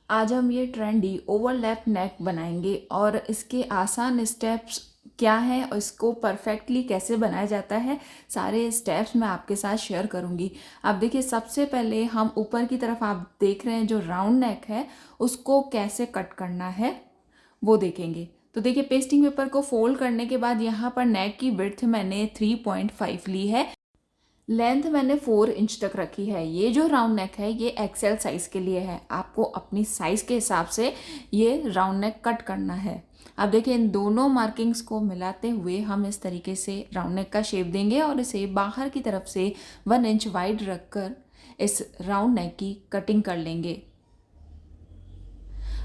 आज हम ये ट्रेंडी ओवरलैप नेक बनाएंगे और इसके आसान स्टेप्स क्या हैं और इसको परफेक्टली कैसे बनाया जाता है, सारे स्टेप्स मैं आपके साथ शेयर करूंगी। अब देखिए, सबसे पहले हम ऊपर की तरफ आप देख रहे हैं जो राउंड नेक है उसको कैसे कट करना है वो देखेंगे। तो देखिए, पेस्टिंग पेपर को फोल्ड करने के बाद यहाँ पर नेक की विड्थ मैंने 3.5 ली है, लेंथ मैंने 4 इंच तक रखी है। ये जो राउंड नेक है ये एक्सेल साइज़ के लिए है, आपको अपनी साइज़ के हिसाब से ये राउंड नेक कट करना है। अब देखिए, इन दोनों मार्किंग्स को मिलाते हुए हम इस तरीके से राउंड नेक का शेप देंगे और इसे बाहर की तरफ से 1 इंच वाइड रखकर इस राउंड नेक की कटिंग कर लेंगे।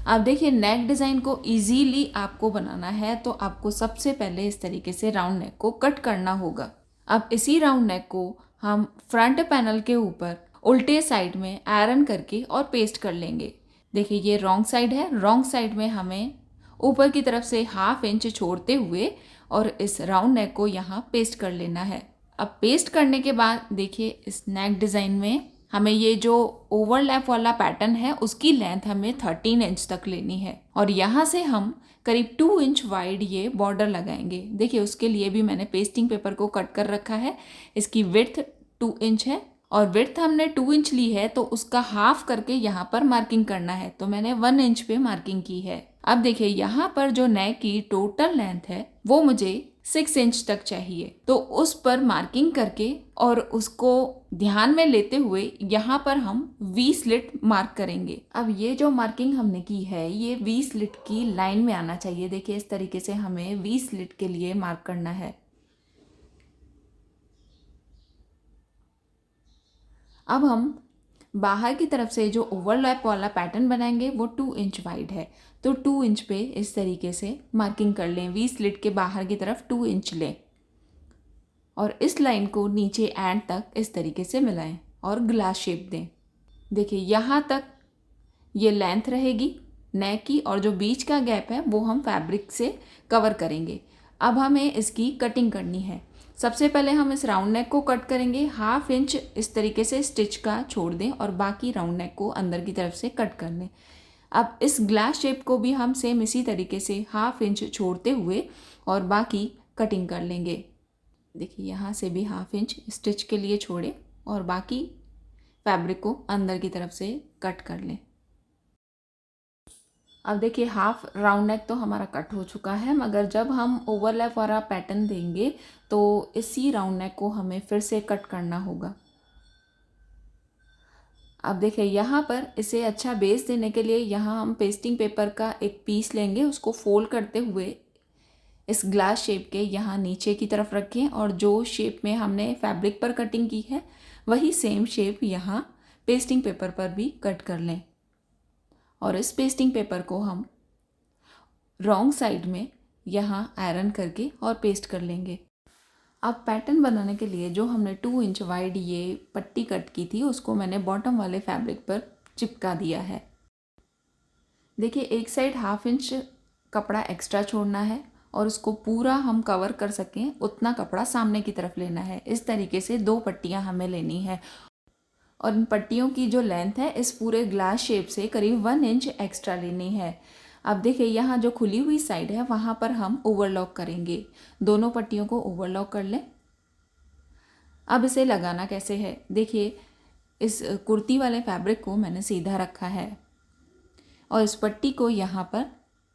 अब देखिए, नेक डिज़ाइन को इजीली आपको बनाना है तो आपको सबसे पहले इस तरीके से राउंड नेक को कट करना होगा। अब इसी राउंड नेक को हम फ्रंट पैनल के ऊपर उल्टे साइड में आयरन करके और पेस्ट कर लेंगे। देखिए, ये रॉन्ग साइड है, रॉन्ग साइड में हमें ऊपर की तरफ से 1/2 इंच छोड़ते हुए और इस राउंड नेक को यहाँ पेस्ट कर लेना है। अब पेस्ट करने के बाद देखिए, इस नेक डिज़ाइन में हमें ये जो ओवरलैप वाला पैटर्न है उसकी लेंथ हमें 13 इंच तक लेनी है और यहाँ से हम करीब 2 इंच वाइड ये बॉर्डर लगाएंगे। देखिए, उसके लिए भी मैंने पेस्टिंग पेपर को कट कर रखा है। इसकी विड्थ 2 इंच है और विड्थ हमने 2 इंच ली है तो उसका हाफ करके यहाँ पर मार्किंग करना है, तो मैंने 1 इंच पे मार्किंग की है। अब देखिए, यहाँ पर जो नेक की टोटल लेंथ है वो मुझे 6 इंच तक चाहिए, तो उस पर मार्किंग करके और उसको ध्यान में लेते हुए यहाँ पर हम वी स्लिट मार्क करेंगे। अब ये जो मार्किंग हमने की है ये वी स्लिट की लाइन में आना चाहिए। देखिए, इस तरीके से हमें वी स्लिट के लिए मार्क करना है। अब हम बाहर की तरफ से जो ओवरलैप वाला पैटर्न बनाएंगे वो 2 इंच वाइड है, तो 2 इंच पे इस तरीके से मार्किंग कर लें। वी स्लिट के बाहर की तरफ 2 इंच लें और इस लाइन को नीचे एंड तक इस तरीके से मिलाएं और ग्लास शेप दें। देखिए, यहाँ तक ये लेंथ रहेगी नेक की और जो बीच का गैप है वो हम फैब्रिक से कवर करेंगे। अब हमें इसकी कटिंग करनी है। सबसे पहले हम इस राउंड नेक को कट करेंगे। 1/2 इंच इस तरीके से स्टिच का छोड़ दें और बाकी राउंड नेक को अंदर की तरफ से कट कर लें। अब इस ग्लास शेप को भी हम सेम इसी तरीके से 1/2 इंच छोड़ते हुए और बाकी कटिंग कर लेंगे। देखिए, यहाँ से भी 1/2 इंच स्टिच के लिए छोड़े और बाकी फैब्रिक को अंदर की तरफ से कट कर लें। अब देखिए, हाफ राउंड नेक तो हमारा कट हो चुका है, मगर जब हम ओवरलैप वाला पैटर्न देंगे तो इसी राउंड नेक को हमें फिर से कट करना होगा। अब देखिए, यहाँ पर इसे अच्छा बेस देने के लिए यहाँ हम पेस्टिंग पेपर का एक पीस लेंगे, उसको फोल्ड करते हुए इस ग्लास शेप के यहाँ नीचे की तरफ रखें और जो शेप में हमने फैब्रिक पर कटिंग की है वही सेम शेप यहाँ पेस्टिंग पेपर पर भी कट कर लें और इस पेस्टिंग पेपर को हम रॉन्ग साइड में यहाँ आयरन करके और पेस्ट कर लेंगे। अब पैटर्न बनाने के लिए जो हमने 2 इंच वाइड ये पट्टी कट की थी उसको मैंने बॉटम वाले फैब्रिक पर चिपका दिया है। देखिए, एक साइड 1/2 इंच कपड़ा एक्स्ट्रा छोड़ना है और उसको पूरा हम कवर कर सकें उतना कपड़ा सामने की तरफ लेना है। इस तरीके से 2 पट्टियाँ हमें लेनी है और इन पट्टियों की जो लेंथ है इस पूरे ग्लास शेप से करीब 1 इंच एक्स्ट्रा लेनी है। अब देखिए, यहाँ जो खुली हुई साइड है वहाँ पर हम ओवरलॉक करेंगे। दोनों पट्टियों को ओवरलॉक कर लें। अब इसे लगाना कैसे है, देखिए, इस कुर्ती वाले फैब्रिक को मैंने सीधा रखा है और इस पट्टी को यहाँ पर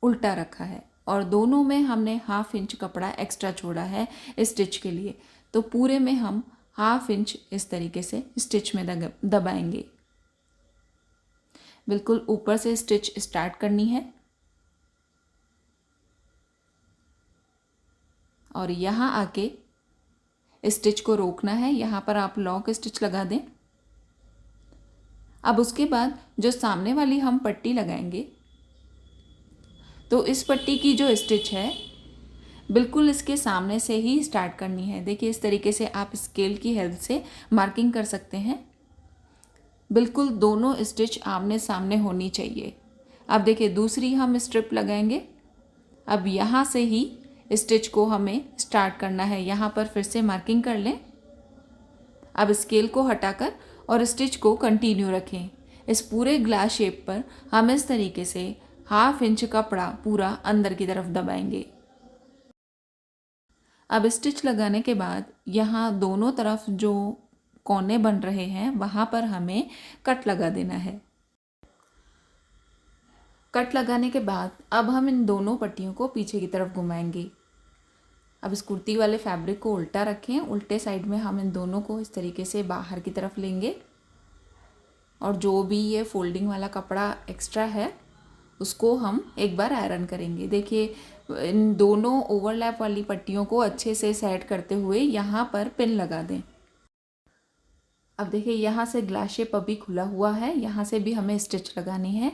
उल्टा रखा है और दोनों में हमने 1/2 इंच कपड़ा एक्स्ट्रा छोड़ा है स्टिच के लिए, तो पूरे में हम 1/2 इंच इस तरीके से स्टिच में दबाएंगे। बिल्कुल ऊपर से स्टिच स्टार्ट करनी है और यहाँ आके स्टिच को रोकना है। यहाँ पर आप लॉक स्टिच लगा दें। अब उसके बाद जो सामने वाली हम पट्टी लगाएंगे तो इस पट्टी की जो स्टिच है बिल्कुल इसके सामने से ही स्टार्ट करनी है। देखिए, इस तरीके से आप स्केल की हेल्प से मार्किंग कर सकते हैं। बिल्कुल दोनों स्टिच आमने सामने होनी चाहिए। अब देखिए, दूसरी हम स्ट्रिप लगाएंगे। अब यहाँ से ही स्टिच को हमें स्टार्ट करना है। यहाँ पर फिर से मार्किंग कर लें। अब स्केल को हटाकर और स्टिच को कंटिन्यू रखें। इस पूरे ग्लास शेप पर हम इस तरीके से 1/2 इंच कपड़ा पूरा अंदर की तरफ दबाएंगे। अब स्टिच लगाने के बाद यहाँ दोनों तरफ जो कोने बन रहे हैं वहाँ पर हमें कट लगा देना है। कट लगाने के बाद अब हम इन दोनों पट्टियों को पीछे की तरफ घुमाएंगे। अब इस कुर्ती वाले फैब्रिक को उल्टा रखें, उल्टे साइड में हम इन दोनों को इस तरीके से बाहर की तरफ लेंगे और जो भी ये फोल्डिंग वाला कपड़ा एक्स्ट्रा है उसको हम एक बार आयरन करेंगे। देखिए इन दोनों ओवरलैप वाली पट्टियों को अच्छे से सेट करते हुए यहाँ पर पिन लगा दें। अब देखिए यहाँ से ग्लास शेप अभी खुला हुआ है, यहाँ से भी हमें स्टिच लगानी है।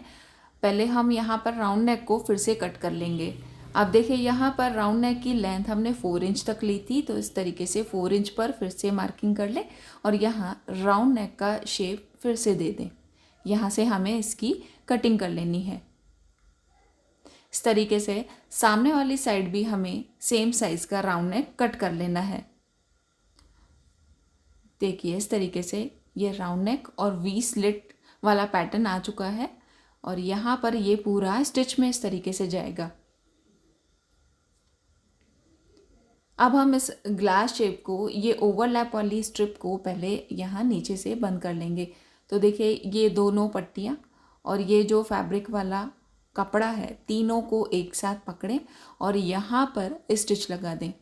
पहले हम यहाँ पर राउंड नेक को फिर से कट कर लेंगे। अब देखिए यहाँ पर राउंड नेक की लेंथ हमने 4 इंच तक ली थी, तो इस तरीके से 4 इंच पर फिर से मार्किंग कर लें और यहाँ राउंड नेक का शेप फिर से दे दें। यहाँ से हमें इसकी कटिंग कर लेनी है। इस तरीके से सामने वाली साइड भी हमें सेम साइज़ का राउंड नेक कट कर लेना है। देखिए इस तरीके से ये राउंड नेक और वी स्लिट वाला पैटर्न आ चुका है और यहाँ पर ये पूरा स्टिच में इस तरीके से जाएगा। अब हम इस ग्लास शेप को, ये ओवरलैप वाली स्ट्रिप को पहले यहाँ नीचे से बंद कर लेंगे। तो देखिए ये दोनों पट्टियाँ और ये जो फैब्रिक वाला कपड़ा है तीनों को एक साथ पकड़ें और यहाँ पर स्टिच लगा दें।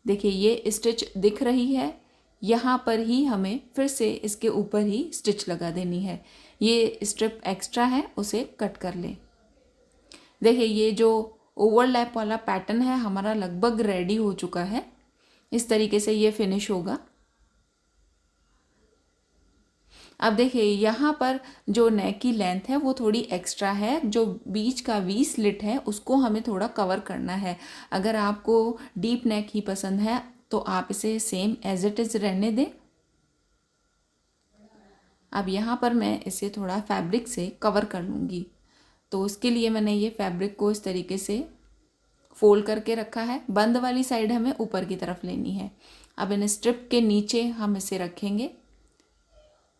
देखिए ये स्टिच दिख रही है, यहाँ पर ही हमें फिर से इसके ऊपर ही स्टिच लगा देनी है। ये स्ट्रिप एक्स्ट्रा है उसे कट कर लें। देखिए ये जो ओवरलैप वाला पैटर्न है हमारा लगभग रेडी हो चुका है। इस तरीके से ये फिनिश होगा। अब देखिए यहाँ पर जो नेक की लेंथ है वो थोड़ी एक्स्ट्रा है, जो बीच का वी स्लिट है उसको हमें थोड़ा कवर करना है। अगर आपको डीप नेक ही पसंद है तो आप इसे सेम एज इट इज़ रहने दें। अब यहाँ पर मैं इसे थोड़ा फैब्रिक से कवर कर लूँगी, तो उसके लिए मैंने ये फैब्रिक को इस तरीके से फोल्ड करके रखा है। बंद वाली साइड हमें ऊपर की तरफ लेनी है। अब इन स्ट्रिप के नीचे हम इसे रखेंगे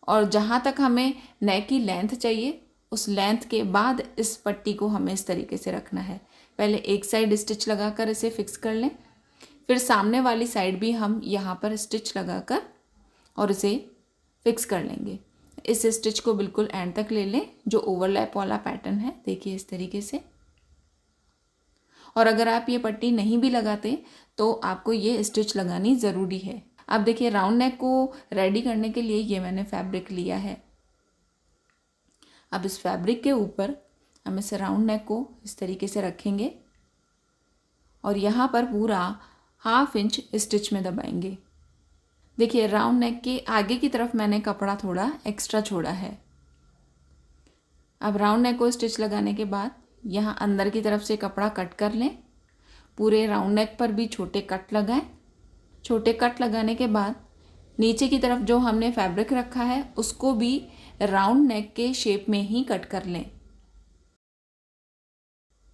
और जहाँ तक हमें नेक की लेंथ चाहिए उस लेंथ के बाद इस पट्टी को हमें इस तरीके से रखना है। पहले एक साइड स्टिच लगाकर इसे फिक्स कर लें, फिर सामने वाली साइड भी हम यहाँ पर स्टिच लगाकर और इसे फिक्स कर लेंगे। इस स्टिच को बिल्कुल एंड तक ले लें जो ओवरलैप वाला पैटर्न है, देखिए इस तरीके से। और अगर आप ये पट्टी नहीं भी लगाते तो आपको ये स्टिच लगानी ज़रूरी है। अब देखिए राउंड नेक को रेडी करने के लिए ये मैंने फैब्रिक लिया है। अब इस फैब्रिक के ऊपर हम इस राउंड नेक को इस तरीके से रखेंगे और यहाँ पर पूरा 1/2 इंच स्टिच में दबाएंगे। देखिए राउंड नेक के आगे की तरफ मैंने कपड़ा थोड़ा एक्स्ट्रा छोड़ा है। अब राउंड नेक को स्टिच लगाने के बाद यहाँ अंदर की तरफ से कपड़ा कट कर लें। पूरे राउंड नेक पर भी छोटे कट लगाएं। छोटे कट लगाने के बाद नीचे की तरफ जो हमने फैब्रिक रखा है उसको भी राउंड नेक के शेप में ही कट कर लें।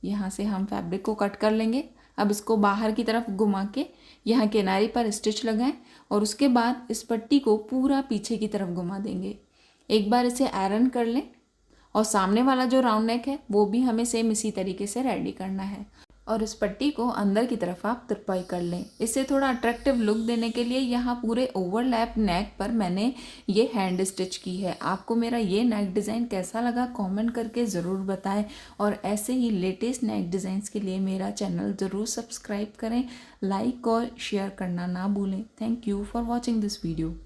यहाँ से हम फैब्रिक को कट कर लेंगे। अब इसको बाहर की तरफ घुमा के यहाँ किनारे पर स्टिच लगाएं और उसके बाद इस पट्टी को पूरा पीछे की तरफ घुमा देंगे। एक बार इसे आयरन कर लें और सामने वाला जो राउंड नेक है वो भी हमें सेम इसी तरीके से रेडी करना है और इस पट्टी को अंदर की तरफ आप तिरपाई कर लें। इससे थोड़ा अट्रैक्टिव लुक देने के लिए यहाँ पूरे ओवरलैप नेक पर मैंने ये हैंड स्टिच की है। आपको मेरा ये नेक डिज़ाइन कैसा लगा कमेंट करके ज़रूर बताएं और ऐसे ही लेटेस्ट नेक डिज़ाइंस के लिए मेरा चैनल ज़रूर सब्सक्राइब करें, लाइक और शेयर करना ना भूलें। Thank you for watching this video.